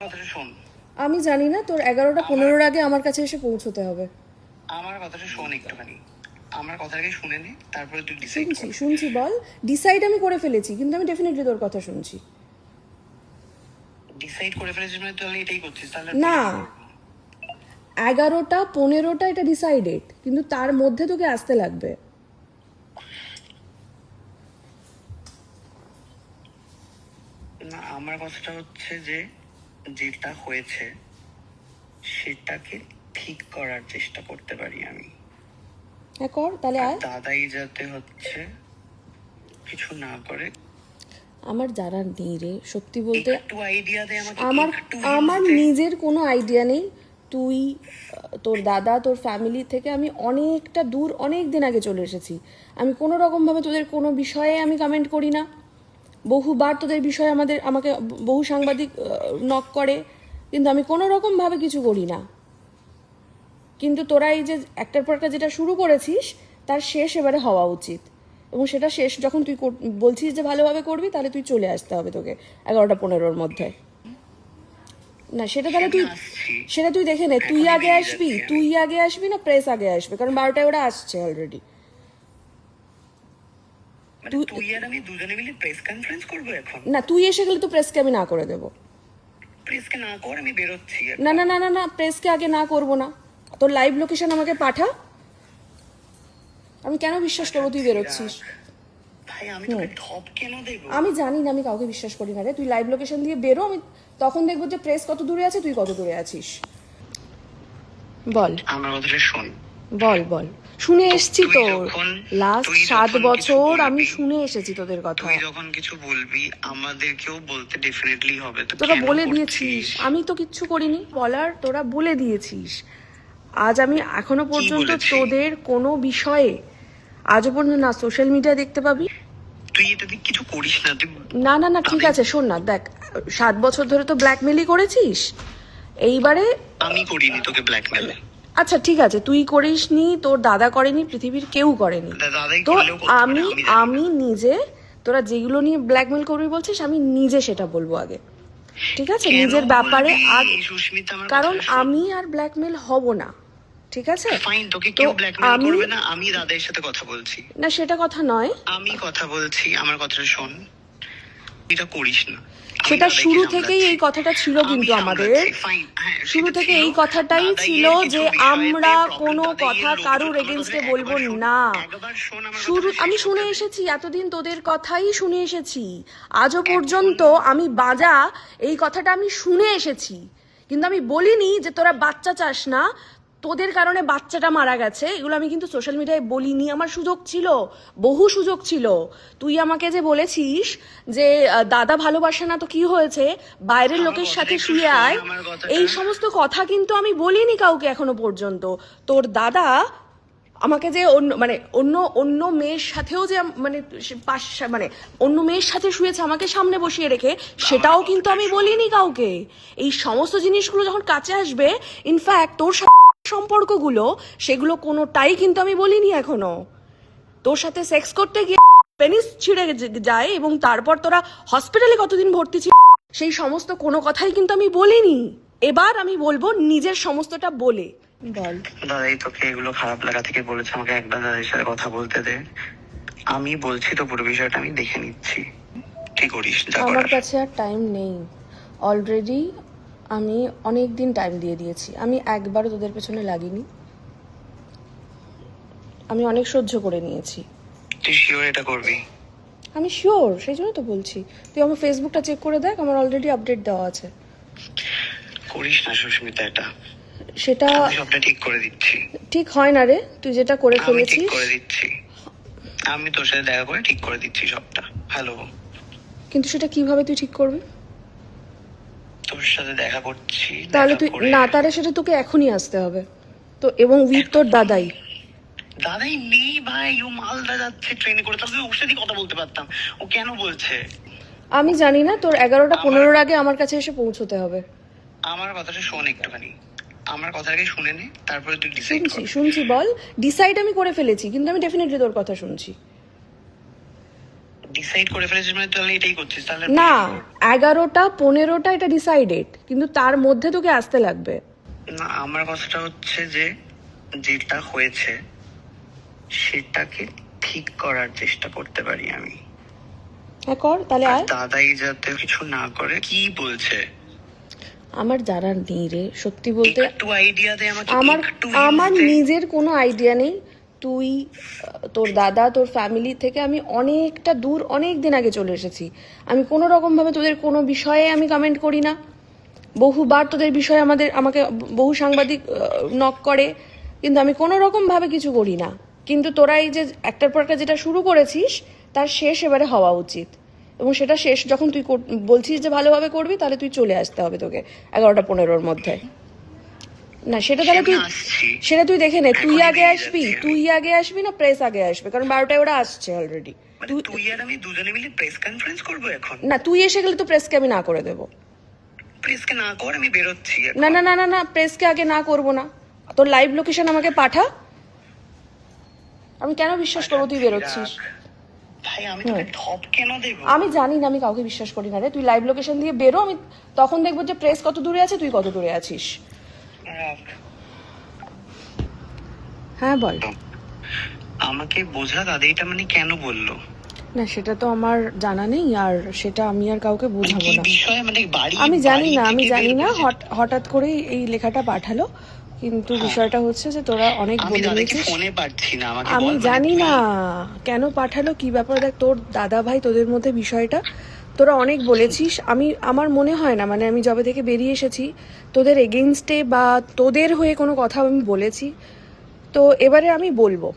কথাটা শোন। আমি জানি না, তোর 11টা 15-র আগে আমার কাছে এসে পৌঁছতে হবে। আমার কথাটা শোন একটুখানি। আমার কথাটাকে শুনে নে, তারপরে তুই ডিসাইড কর। শুনছি বল। ডিসাইড আমি করে ফেলেছি, কিন্তু আমি ডেফিনেটলি তোর কথা শুনছি। ডিসাইড করে ফেলেছিস মানে তুই এটাই করছিস তাহলে? না, 11টা 15টা এটা ডিসাইডেড, কিন্তু তার মধ্যে তোকে আসতে লাগবে। না, আমার কথাটা হচ্ছে যে যেটা হয়েছে সেটাকে ঠিক করার চেষ্টা করতে পারি আমি। হ্যাঁ কর, তাহলে আয়। দাদাই যাতে হচ্ছে কিছু না করে। আমার জানার নেই রে, সত্যি বলতে। একটু আইডিয়া দে আমাকে। আমার নিজের কোনো আইডিয়া নেই। তুই, তোর দাদা, তোর ফ্যামিলি থেকে আমি অনেকটা দূর, অনেক দিন আগে চলে এসেছি। আমি কোনো রকমভাবে তোদের কোনো বিষয়ে আমি কমেন্ট করি না। বহুবার তোদের বিষয়ে আমাকে বহু সাংবাদিক নক করে, কিন্তু আমি কোনো রকমভাবে কিছু করি না। কিন্তু তোরা এই যে একটার পর একটা যেটা শুরু করেছিস, তার শেষ এবারে হওয়া উচিত। এবং সেটা শেষ যখন তুই বলছিস যে ভালোভাবে করবি, তাহলে তুই চলে আসতে হবে তোকে 11টা 15-র মধ্যে। না সেটা তাহলে তুই দেখে নে। তুই আগে আসবি না প্রেস আগে আসবে? কারণ 12টায় ওরা আসছে অলরেডি। তুই আর আমি দুজনে মিলে প্রেস কনফারেন্স করবো এখন? না, তুই এসে গেলে তো প্রেসকে আমি না করে দেবো। প্রেসকে না কর, আমি বেরোচ্ছি। না না না না না, প্রেসকে আগে না করবো না। তোর লাইভ লোকেশন আমাকে পাঠা। আমি কেন বিশ্বাস করবো তুই বেরোচ্ছিস? ভাই আমি তোকে ঠপ কেন দেব? আমি জানি না, আমি কাউকে বিশ্বাস করি না রে। তুই লাইভ লোকেশন দিয়ে বেরো, আমি তখন দেখবো যে প্রেস কত দূরে আছে, তুই কত দূরে আছিস। বল। আমার কথাটা শোন। বল। শুনে এসেছি তো, লাস্ট 7 বছর আমি শুনে এসেছি তোদের কথা। তুই যখন কিছু বলবি আমাদেরকেও বলতে ডেফিনেটলি হবে। তোরা বলে দিয়েছিস, আমি তো কিচ্ছু করিনি বলার, তোরা বলে দিয়েছিস। আজ আমি এখনো পর্যন্ত তোদের কোনো বিষয়ে আজও পর্যন্ত না সোশ্যাল মিডিয়া দেখতে পাবি। তুই এটা দিয়ে কিছু করিস না। না না না, ঠিক আছে শোন না, দেখ 7 বছর ধরে তো ব্ল্যাকমেলই করেছিস। এইবারে আমি করিনি তোকে ব্ল্যাকমেল। আচ্ছা ঠিক আছে, তুই করিসনি, তোর দাদা করেনি, পৃথিবীর কেউ করেনি। তো আমি নিজে, তোরা যেগুলো নিয়ে ব্ল্যাকমেল করবি বলছিস, আমি নিজে সেটা বলবো আগে, ঠিক আছে? নিজের ব্যাপারে কারণ আমি আর ব্ল্যাকমেল হব না, ঠিক আছে? ফাইন, তোকে কেউ ব্ল্যাকমেল করবে না। আমি দাদার সাথে কথা বলছি। না সেটা কথা নয়, আমি কথা বলছি। আমার কথাটা শোন, এটা করিস না। সেটা শুরু থেকেই এই কথাটা ছিল, কিন্তু আমাদের শুরু থেকে এই কথাটাই ছিল যে আমরা কোনো কথা কারুর এগেনস্টে বলবো না। আমি শুনে এসেছি এতদিন, তোদের কথাই শুনে এসেছি আজও পর্যন্ত। আমি বাজা এই কথাটা আমি শুনে এসেছি, কিন্তু আমি বলিনি যে তোরা বাচ্চা চাস না, তোদের কারণে বাচ্চাটা মারা গেছে। এগুলো আমি কিন্তু সোশ্যাল মিডিয়ায় বলিনি। আমার সুযোগ ছিল, বহু সুযোগ ছিল। তুই আমাকে যে বলেছিস যে দাদা ভালোবাসে না তো কি হয়েছে, বাইরের লোকের সাথে শুয়ে আয়, এই সমস্ত কথা কিন্তু আমি বলিনি কাউকে এখনো পর্যন্ত। তোর দাদা আমাকে যে অন্য মেয়ের সাথেও যে মানে অন্য মেয়ের সাথে শুয়েছে আমাকে সামনে বসিয়ে রেখে, সেটাও কিন্তু আমি বলিনি কাউকে। এই সমস্ত জিনিসগুলো যখন কাছে আসবে, ইনফ্যাক্ট তোর সম্পর্কগুলো, সেগুলো কোনোটাই কিন্তু আমি বলিনি এখনো। তোর সাথে সেক্স করতে গিয়ে পেনিস ছিঁড়ে যায় এবং তারপর তোরা হসপিটালে কতদিন ভর্তি ছিল, সেই সমস্ত কোনো কথাই কিন্তু আমি বলিনি। এবার আমি বলবো নিজের সমস্তটা বলে। বল। দাদাই তোকে এগুলো খারাপ লাগা থেকে বলেছে আমাকে একবার দাদার সাথে কথা বলতে দে। আমি বলছি তো পুরো বিষয়টা আমি দেখে নিচ্ছি। কি করিস? আমার কাছে আর টাইম নেই। অলরেডি আমি অনেক দিন টাইম দিয়ে দিয়েছি। আমি একবারও তোদের পেছনে লাগিনি। আমি অনেক সহ্য করে নিয়েছি। তুই শিওর এটা করবি? আমি শিওর, সেই জন্য তো বলছি। তুই আমার ফেসবুকটা চেক করে দেখ, আমার অলরেডি আপডেট দেওয়া আছে। করিস না সুস্মিতা এটা। সেটা সবটা ঠিক করে দিচ্ছি। ঠিক হয় না রে, তুই যেটা করে ফেলেছিস। ঠিক করে দিচ্ছি, আমি তোর সাথে দেখা করে ঠিক করে দিচ্ছি সবটা। হ্যালো। কিন্তু সেটা কিভাবে তুই ঠিক করবি? তোর সাথে দেখা করছি। তাহলে তুই না, তাহলে সেটা তোকে এখনই আসতে হবে তো, এবং উইথ তোর দাদাই নেই ভাই। ও মালদা যাচ্ছে ট্রেনে করে, তাহলে ওর সাথে কথা বলতে পারতাম। ও কেন বলছে? আমি জানি না। তোর 11টা 15-র আগে আমার কাছে এসে পৌঁছতে হবে। আমার কথাটা শোন একটুখানি। আমার কথাটাকে শুনে নে, তারপরে তুই ডিসাইড কর। শুনছি বল। ডিসাইড আমি করে ফেলেছি, কিন্তু আমি ডেফিনেটলি তোর কথা শুনছি। ডিসাইড করে ফেলেছিস মানে তাহলে এটাই করছিস তাহলে না 11টা 15টা এটা ডিসাইডেড, কিন্তু তার মধ্যে তোকে আসতে লাগবে। না আমার কথাটা হচ্ছে যে যেটা হয়েছে সেটাকে ঠিক করার চেষ্টা করতে পারি আমি। হ্যাঁ কর তাহলে আর আয়। দাদাই যাতে কিছু না করে। কি বলছে? আমার জানার নেই রে, সত্যি বলতে একটু আইডিয়া দে আমাকে, আমার একটু আমার hint দে। নিজের কোনো আইডিয়া নেই। তুই তোর দাদা তোর ফ্যামিলি থেকে আমি অনেকটা দূর, অনেক দিন আগে চলে এসেছি। আমি কোনো রকমভাবে তোদের কোনো বিষয়ে আমি কমেন্ট করি না। বহুবার তোদের বিষয়ে আমাকে বহু সাংবাদিক নক করে, কিন্তু আমি কোনো রকমভাবে কিছু করি না। কিন্তু তোরা এই যে একটার পর একটা যেটা শুরু করেছিস তার শেষ এবারে হওয়া উচিত, এবং সেটা শেষ যখন তুই বলছিস যে ভালোভাবে করবি, তাহলে তুই চলে আসতে হবে তোকে 11টা 15-র মধ্যে। না সেটা তাহলে তুই আসছি। সেটা তুই দেখে নে, তুই এখনই আগে বেরিয়ে আসবি, যাচ্ছি আমি। তুই আগে আসবি না প্রেস আগে আসবে? কারণ 12টায় ওরা আসছে অলরেডি। মানে তুই আর আমি দুজনে মিলে প্রেস কনফারেন্স করবো এখন? না তুই এসে গেলে তো প্রেসকে আমি না করে দেবো। প্রেসকে না কর, আমি বেরোচ্ছি এখন। না না না না না, প্রেসকে আগে না করবো না। তোর লাইভ লোকেশন আমাকে পাঠা, আমি কেন বিশ্বাস করবো তুই বেরোচ্ছিস? ভাই আমি তোকে ঠপ কেন দেবো? আমি জানি না, আমি কাউকে বিশ্বাস করি না রে। তুই লাইভ লোকেশন দিয়ে বেরো, আমি তখন দেখবো যে প্রেস কত দূরে আছে, তুই কত দূরে আছিস। রাখ। হ্যাঁ বল। আমাকে বোঝা দাদা এটা মানে কেন বললো? না সেটা তো আমার জানা নেই, আর সেটা আমি আর কাউকে বোঝাবো কি না। বিষয় মানে বাড়ি? আমি জানি না, বাড়ি আমি থেকে জানি বের না, করেছে? হঠাৎ করেই এই লেখাটা পাঠালো। কিন্তু বিষয়টা হচ্ছে যে তোরা অনেক আমি বলে দাদাকে নিয়েছিস। ফোনে পাচ্ছি না, আমাকে আমি বল, মানে জানি তুই- না কেন পাঠালো, কি ব্যাপার। দেখ তোর দাদা ভাই তোদের মধ্যে বিষয়টা তোরা অনেক বলেছিস। আমার মনে হয় না, মানে আমি যবে থেকে বেরিয়ে এসেছি তোদের এগেইনস্টে বা তোদের হয়ে কোনো কথা আমি বলেছি। তো এবারে আমি বলবো,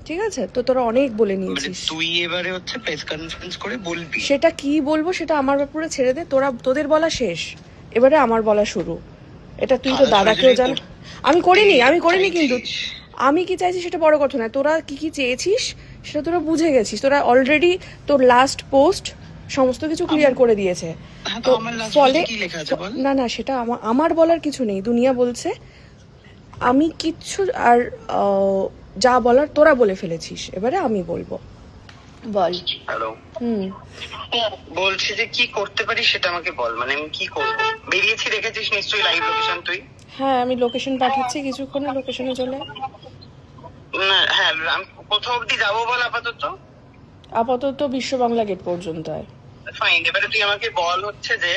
ঠিক আছে? তো তোরা অনেক বলে মানে নিয়েছিস। তুই এবারে হচ্ছে প্রেস কনফারেন্স করে বলবি? সেটা কি বলবো সেটা আমার ব্যাপারে ছেড়ে দে। তোদের বলা শেষ, এবারে আমার বলা শুরু। এটা তুই তো আলাদা দাদাকেও জান। সরাসরি আমি করিনি কিন্তু চাইছিস? আমি কি চাইছি সেটা বড় কথা নয়। তোরা কি কি চেয়েছিস সেটা তোরা বুঝে গেছিস। তোরা অলরেডি তোর লাস্ট পোস্ট সমস্ত কিছু ক্লিয়ার করে দিয়েছে। হ্যাঁ, তো তো আমার last ফলে post-এ কি লেখা আছে বল? না না, সেটা আমার বলার কিছু নেই, দুনিয়া বলছে। আমি কিচ্ছু আর যা বলার তোরা বলে ফেলেছিস, এবারে আমি বলবো। বল। হ্যালো। হুম। বলছি যে কি করতে পারি সেটা আমাকে বল, মানে আমি কি করব? বেরিয়েছি দেখেছিস নিশ্চয়ই লাইভ লোকেশন তুই? হ্যাঁ আমি লোকেশন পাঠাচ্ছি, কিছুক্ষণে লোকেশনে চলে আয়। না হ্যাঁ, আমি কোথাও অব্দি যাবো বল আপাতত? আপাতত বিশ্ব বাংলা গেট পর্যন্ত আয়। ফাইন, এবারে তুই আমাকে বল হচ্ছে যে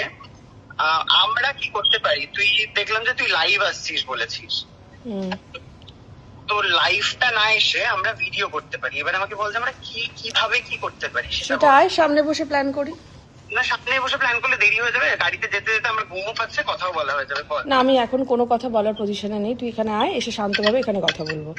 আমরা কি করতে পারি। তুই দেখলাম যে তুই লাইভ আসছিস বলেছিস, হুম। তো লাইভটা না এসে আমরা ভিডিও করতে পারি। এবার আমাকে বল যে আমরা কিভাবে কি করতে পারি সেটা সেটা বল। আয়, সামনে বসে প্ল্যান করি। না সামনে বসে প্ল্যান করলে দেরি হয়ে যাবে, গাড়িতে যেতে যেতে আমার ঘুমও পাচ্ছে, কথাও বলা হয়ে যাবে। বল। না আমি এখন কোনো কথা বলার পজিশনে নেই, তুই এখানে আয়, এসে শান্তভাবে এখানে কথা বলবো।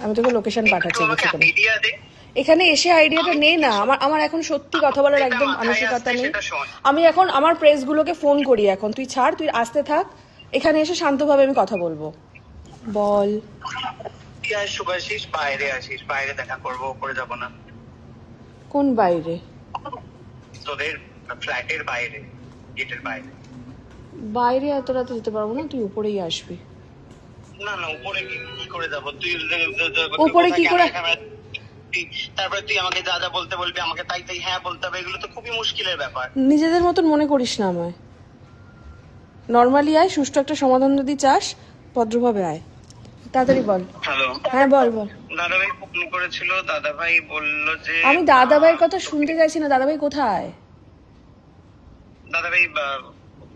আমি তোকে লোকেশন পাঠাচ্ছি একটু আমাকে কিছুক্ষণে। আইডিয়া দে। এখানে এসে আইডিয়াটা নে না। আমার এখন সত্যি কথা বলার যেটা একদম মাথায় মানসিকতা আসছে নেই। সেটা শোন। আমি এখন আমার প্রেসগুলোকে ফোন করি এখন। তুই ছাড়, তুই আসতে থাক, এখানে এসে শান্তভাবে আমি কথা বলবো। বল। তুই আসুক আসিস, বাইরে আসিস, বাইরে দেখা করবো, ওপরে যাবো না। কোন বাইরে? তোদের ফ্ল্যাটের বাইরে, গেটের বাইরে। বাইরে এত রাতে যেতে পারবো না, তুই উপরেই আসবি। না না, উপরে কি করে যাবো? তুই উপরে কি করে? তারপরে তুই আমাকে যা যা বলতে বলবি, আমাকে তাই তাই হ্যাঁ বলতে হবে, এগুলো তো খুবই মুশকিলের ব্যাপার। নিজেদের মতন মনে করিস না আমায়। নর্মালি আয়, সুষ্ঠু একটা সমাধান যদি চাস ভদ্রভাবে আয়। তাড়াতাড়ি বল। হ্যালো। হ্যাঁ বল বল। দাদাভাই ফোন করেছিল, দাদাভাই বললো যে আমি দাদাভাইয়ের কথা শুনতে চাইছি না। দাদাভাই কোথায়? দাদাভাই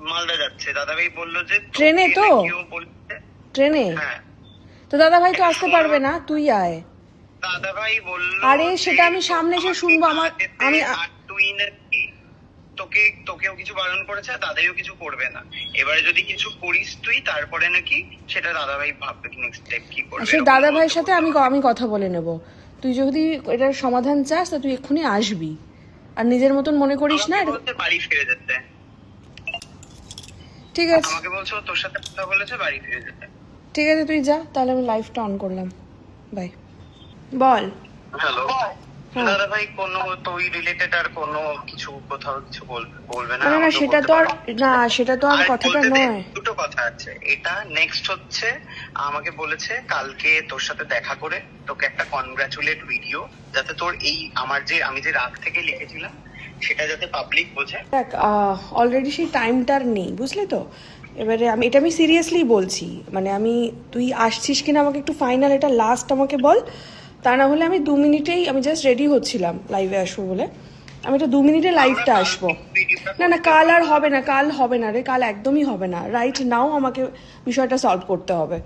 মালদা যাচ্ছে। দাদাভাই বললো যে ট্রেনে তোকে তো? কেউ বলছে। ট্রেনে? হ্যাঁ, তো দাদাভাই তো আসতে পারবে না, তুই আয়। দাদাভাই বললো আরে যে সেটা আমি সামনে এসে আমাকে শুনবো। যেতে, আমি আর তুই নাকি তোকেও কিছু বারণ করেছে, আর দাদাইও কিছু করবে না। এবারে যদি কিছু করিস তুই, তারপরে নাকি সেটা দাদাভাই ভাববে কি নেক্সট স্টেপ কি করবে। সেই এরকম দাদাভাইয়ের বলতে সাথে বললো। আমি কথা বলে নেব। তুই যদি এটার সমাধান চাস তা তুই এক্ষুনি আসবি, আর নিজের মতন মনে করিস না। আমাকে বলছে বাড়ি ফিরে যেতে। ঠিক আছে আমাকে বলছে ও তোর সাথে কথা বলেছে, বাড়ি ফিরে যেতে। ঠিক আছে, তুই যা তাহলে। আমি লাইভটা অন করলাম। বাই। বল। হ্যালো। হ্যাঁ। দাদা ভাই কোনো তো ওই রিলেটেড আর কোনো কিছু কোথাও কিছু বলবে না? না না আমাকেও সেটা বলতে তো আর পারো। না, সেটা তো আর কথাটা বলতে দে, নয়। দুটো কথা আছে। এটা নেক্সট হচ্ছে, আমাকে বলেছে কালকে তোর সাথে দেখা করে তোকে একটা কনগ্রাচুলেট ভিডিও, যাতে তোর এই আমি যে রাগ থেকে লিখেছিলাম সেটা যাতে পাবলিক বোঝে। দেখ অলরেডি সেই টাইমটার নেই, বুঝলি তো। এবারে আমি সিরিয়াসলি বলছি, মানে তুই আসছিস কিনা আমাকে একটু ফাইনাল এটা লাস্ট আমাকে বল। তা না হলে আমি 2 মিনিটেই আমি জাস্ট রেডি হচ্ছিলাম লাইভে আসবো বলে, আমি এটা 2 মিনিটে লাইভটা আসবো। না না, কাল আর হবে না, কাল হবে না রে, কাল একদমই হবে না। রাইট নাও আমাকে বিষয়টা সলভ করতে হবে।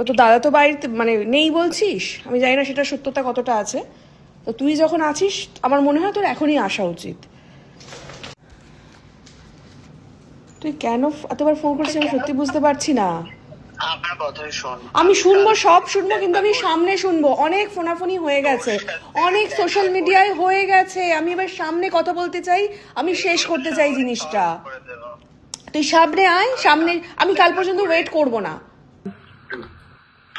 তো দাদা তো বাড়িতে মানে নেই বলছিস, আমি জানি না সেটা সত্যতা কতটা আছে। তো তুই যখন আছিস আমার মনে হয় তোর এখনই আসা উচিত। তুই কেন এতবার ফোন করছিস আমি সত্যি বুঝতে পারছি না। আমার কথাই শোন। আমি শুনবো, সব শুনবো, কিন্তু আমি সামনে শুনবো। অনেক ফোনাফোনি হয়ে গেছে, অনেক সোশ্যাল মিডিয়ায় হয়ে গেছে, আমি এবার সামনে কথা বলতে চাই, আমি শেষ করতে চাই জিনিসটা। তুই সামনে আয়, সামনে। আমি কাল পর্যন্ত ওয়েট করব না।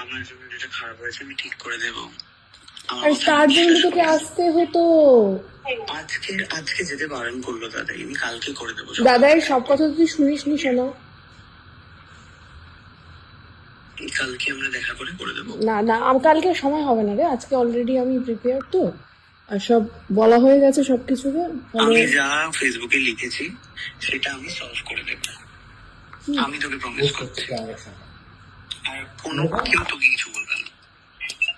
আমার জন্য যেটা খারাপ হয়েছে আমি ঠিক করে দেবো। আর তার জন্য তোকে আসতে হতো। আজকে যেতে বারণ করলো দাদা, আমি কালকে করে দেবো। দাদাই সব কথা তুই শুনিস নি, শোনো। কালকে আমরা দেখা করে দেবো। না না, কালকে সময় হবে না রে, আজকে অলরেডি আমি প্রিপেয়ার তো, আর সব বলা হয়ে গেছে সবকিছুকে। আমি যা ফেসবুকে লিখেছি সেটা আমি সলভ করে দেব, আমি তোকে প্রমিস করছি। আর কোনো কেউ তোকে কিছু বলবে না।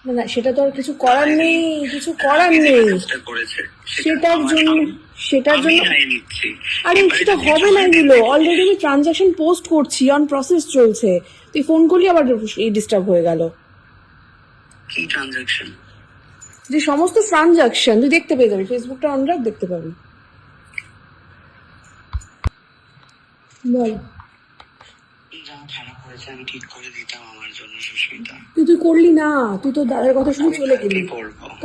না না, সেটা তো আর কিছু করার নেই, কিছু করার নেই। সেটার জন্য আরে সেটা হবে না, এগুলো অলরেডি আমি ট্রানজাকশন পোস্ট করছি, অন প্রসেস চলছে। তুই ফোন করলি আবার ডিস্টার্ব হয়ে গেল। কি ট্রানজাকশন? যে সমস্ত ট্রানজাকশন তুই দেখতে পেয়ে যাবি, ফেসবুকটা অন রাখ, দেখতে পাবি। বল। যা খারাপ হয়েছে আমি ঠিক করে দিতাম আমার জন্য সুস্মিতা। তুই করলি না, তুই তো দাদার কথা শুনে চলে গেলি।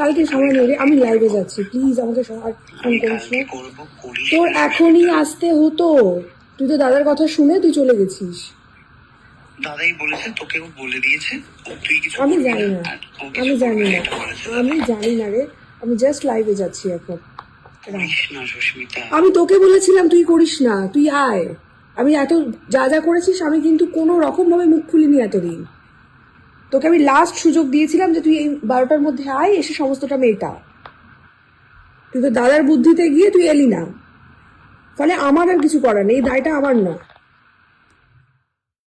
কালকে সময় নেই রে, আমি লাইভে যাচ্ছি, প্লিজ আমাকে ফোন করিস না। তোর এখনই আসতে হতো, তুই তো দাদার কথা শুনে তুই চলে গেছিস। দাদাই বলেছে, তোকেও বলে দিয়েছে, তুই কিছু আমি জানি না, আমি জানি না রে, আমি জাস্ট লাইভে যাচ্ছি এখন। আমি তোকে বলেছিলাম তুই করিস না, তুই আয়। আমি এত যা করেছিস আমি কিন্তু কোনো রকম ভাবে মুখ খুলিনি এতদিন। তোকে আমি লাস্ট সুযোগ দিয়েছিলাম যে তুই এই 12টার মধ্যে আয়, এসে সমস্তটা মেটা। তুই তো দাদার বুদ্ধিতে গিয়ে তুই এলি না, ফলে আমার আর কিছু করার নেই, এই দায়টা আমার না।